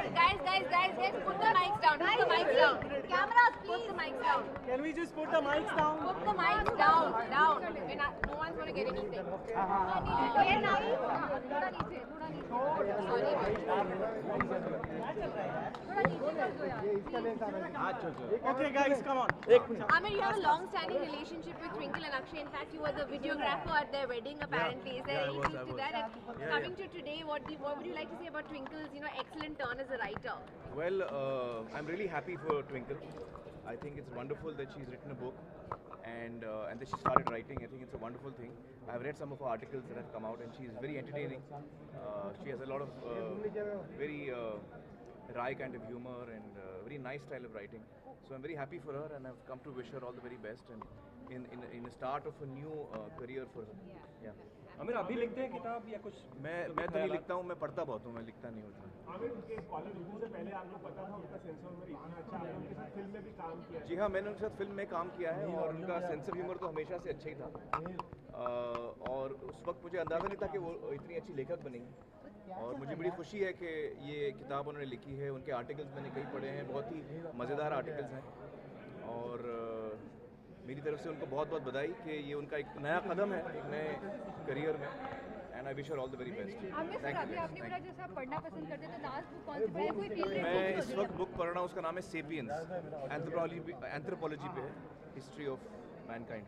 Guys, put the mics down. Put the mics down. Cameras, please. Put the mics down. Can we just put the mics down? Put the mics down. Down. No one's going to get anything. Okay, guys, come on. Amir, you have a long-standing relationship with Twinkle and Akshay. In fact, you were the videographer at their wedding, apparently. Is there any truth to that? And coming to today, what would you like to say about Twinkle's, excellent turn as a writer? Well, I'm really happy for Twinkle. I think it's wonderful that she's written a book and that she started writing. I think it's a wonderful thing. I've read some of her articles that have come out and she's very entertaining. She has a lot of very wry kind of humor and very nice style of writing. So I'm very happy for her and I've come to wish her all the very best and in the start of a new career for her. Yeah. Aamir अभी लिखते हैं किताब या कुछ? मैं तो नहीं लिखता हूँ, मैं पढ़ता बहुत हूँ, मैं लिखता नहीं होता। आमिर उनके कॉलेज रिव्यू से पहले आपको पता था उनका सेंस ऑफ ह्यूमर इतना अच्छा है, उनके साथ फिल्म में भी काम किया है। जी हाँ, मैंने उनके साथ फिल्म में काम किया है और उनका सेंस ऑफ ह्यूमर तो हमेशा से अच्छा ही था और उस वक्त मुझे अंदाज़ा नहीं था कि वो इतनी अच्छी लेखक बनेंगी और मुझे बड़ी खुशी है कि ये किताब उन्होंने लिखी है। उनके आर्टिकल्स मैंने कई पढ़े हैं, बहुत ही मज़ेदार आर्टिकल्स हैं और मेरी तरफ से उनको बहुत बहुत बधाई कि ये उनका एक नया कदम है एक नए करियर में and I wish her all the very best. मैं इस वक्त बुक पढ़ रहा हूँ, उसका नाम है सेपियंस, एंथ्रोपोलॉजी पे है, हिस्ट्री ऑफ मैनकाइंड।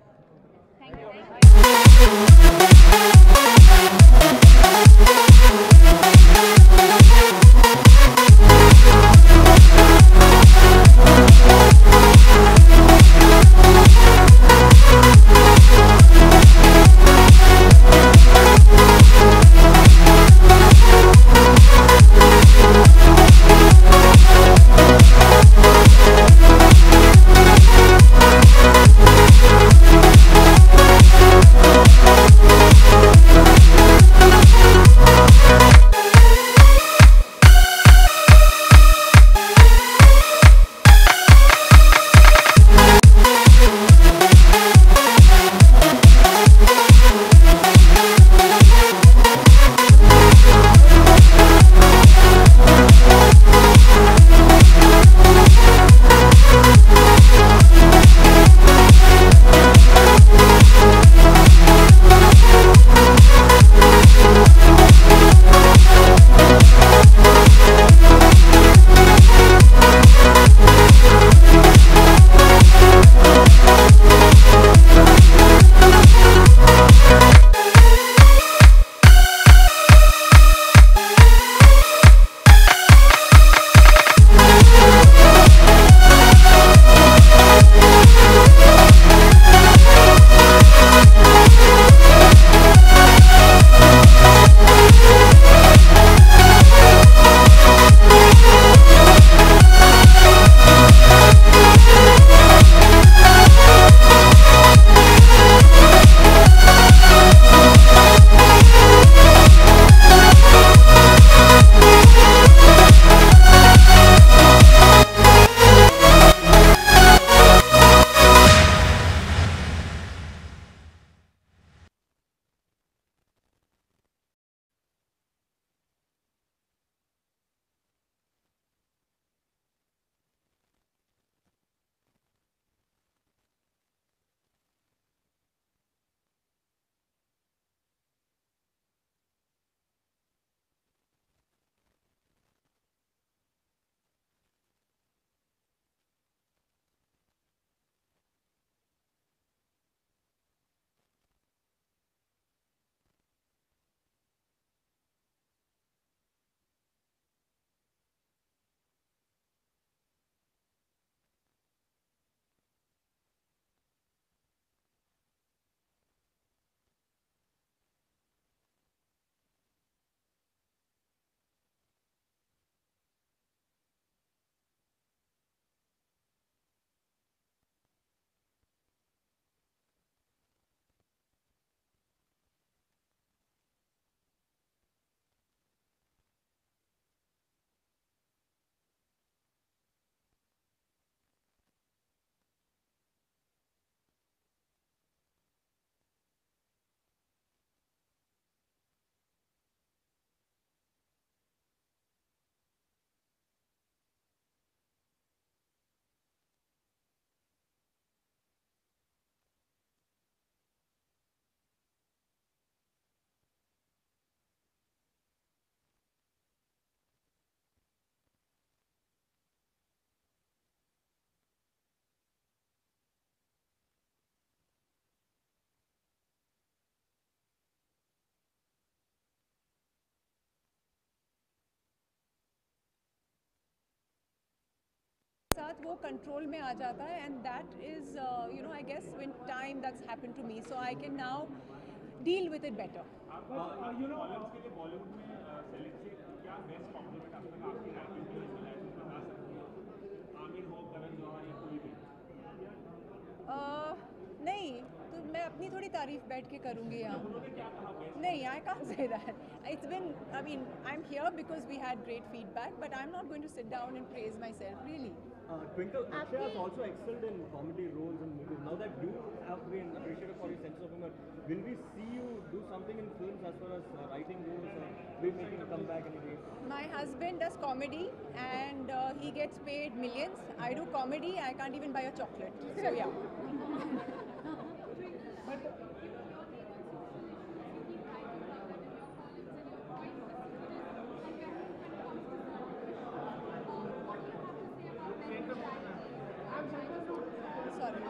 बाद वो कंट्रोल में आ जाता है, and that is you know I guess when time that's happen to me, so I can now deal with it better. You know के लिए बॉलीवुड में सेलेक्ट से क्या बेस्ट कॉम्प्लीमेंट अब तक आपकी राइटिंग के लिए मिला है बता सकते हो? आमिर हो, करण जौहर या कोई भी? नहीं, तो मैं अपनी थोड़ी तारीफ बैठ के करूँगी यहाँ. नहीं, I can't say that. It's been, I mean, I'm here because we had great feedback, but I'm not going to sit down and praise myself, really. Twinkle, Akshay has also excelled in comedy roles in movies. Now that you have been appreciated for your sense of humor, will we see you do something in films as far as writing goes, or will you making a comeback in a way? My husband does comedy and he gets paid millions. I do comedy, I can't even buy a chocolate. So yeah. Sorry.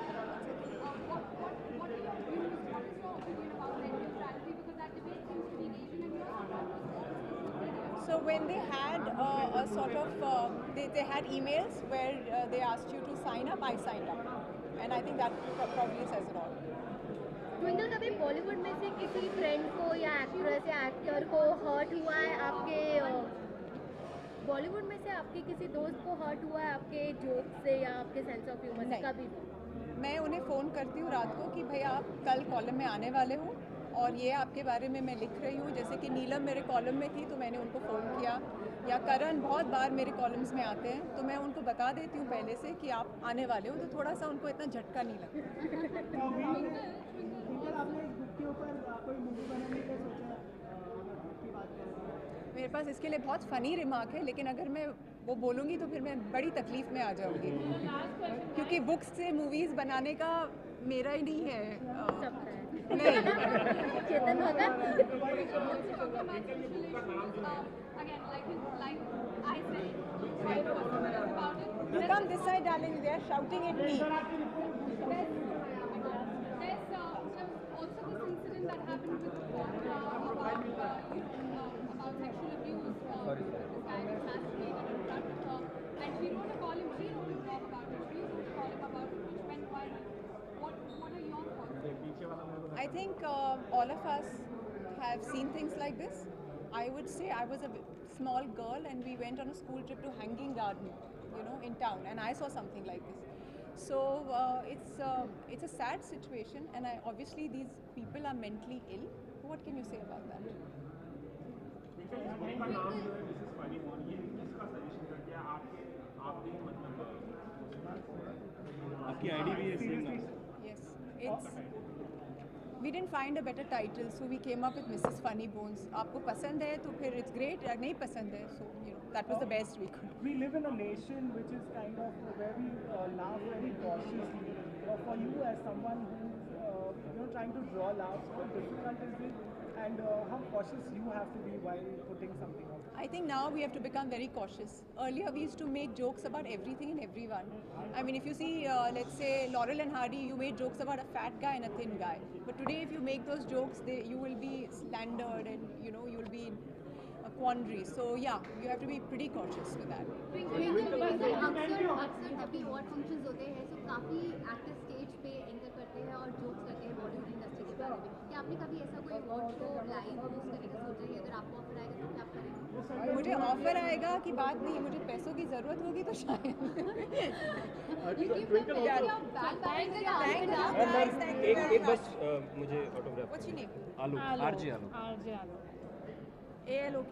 So when they had a sort of, they had emails where they asked you to sign up, I signed up. And I think that probably says it all. Twinkle, कभी बॉलीवुड में से किसी friend को या actress या actor को hurt हुआ है आपके, बॉलीवुड में से आपके किसी दोस्त को हर्ट हुआ है आपके जोक से या आपके सेंस ऑफ ह्यूमर से? कभी भी मैं उन्हें फ़ोन करती हूँ रात को कि भैया आप कल कॉलम में आने वाले हो और ये आपके बारे में मैं लिख रही हूँ. जैसे कि नीलम मेरे कॉलम में थी तो मैंने उनको फ़ोन किया, या करण बहुत बार मेरे कॉलम्स में आते हैं, तो मैं उनको बता देती हूँ पहले से कि आप आने वाले हो, तो थोड़ा सा उनको इतना झटका नहीं लगता. मेरे पास इसके लिए बहुत फ़नी रिमार्क है, लेकिन अगर मैं वो बोलूँगी तो फिर मैं बड़ी तकलीफ़ में आ जाऊँगी, क्योंकि बुक्स से मूवीज़ बनाने का मेरा ही नहीं है. नहीं. चेतन होगा? You come this side, darling. They are shouting at me. There's also this incident that happened with about sexual abuse. This guy was masturbated in front of her, and she wrote a column. She wrote a blog about it. She wrote a column about it, which went viral. What are your thoughts? I think all of us have seen things like this. I would say I was a small girl and we went on a school trip to Hanging Garden, you know, in town, and I saw something like this. So it's a sad situation, and obviously these people are mentally ill. What can you say about that? आपकी ID भी है same नाम. Yes, we didn't find a better title, so we came up with Mrs. Funny Bones. आपको पसंद है तो फिर it's great. नहीं पसंद है, so you know that was the best we could. We live in a nation which is kind of where we laugh very cautiously. For you as someone who's trying to draw laughs, how difficult is it, and how cautious you have to be while putting something out? I think now we have to become very cautious. Earlier we used to make jokes about everything and everyone. I mean, if you see, let's say Laurel and Hardy, you made jokes about a fat guy and a thin guy. But today, if you make those jokes, you will be slandered, and you know you will be in a quandary. So yeah, you have to be pretty cautious with that. अक्सर जब भी award functions होते हैं तो काफ़ी actor stage पे anchor करते हैं और जोक्स करते हैं बॉलीवुड इंडस्ट्री के बारे में. क्या आपने कभी ऐसा कोई अवार्ड शो लाइव होस्ट करने का सोचा है? अगर आपको ऑफर आएगा तो क्या आप करेंगे? मुझे ऑफर आएगा कि बात नहीं, मुझे पैसों की ज़रूरत होगी तो शायद. एक बस मुझे autograph. What's your name? Alok. ALOK.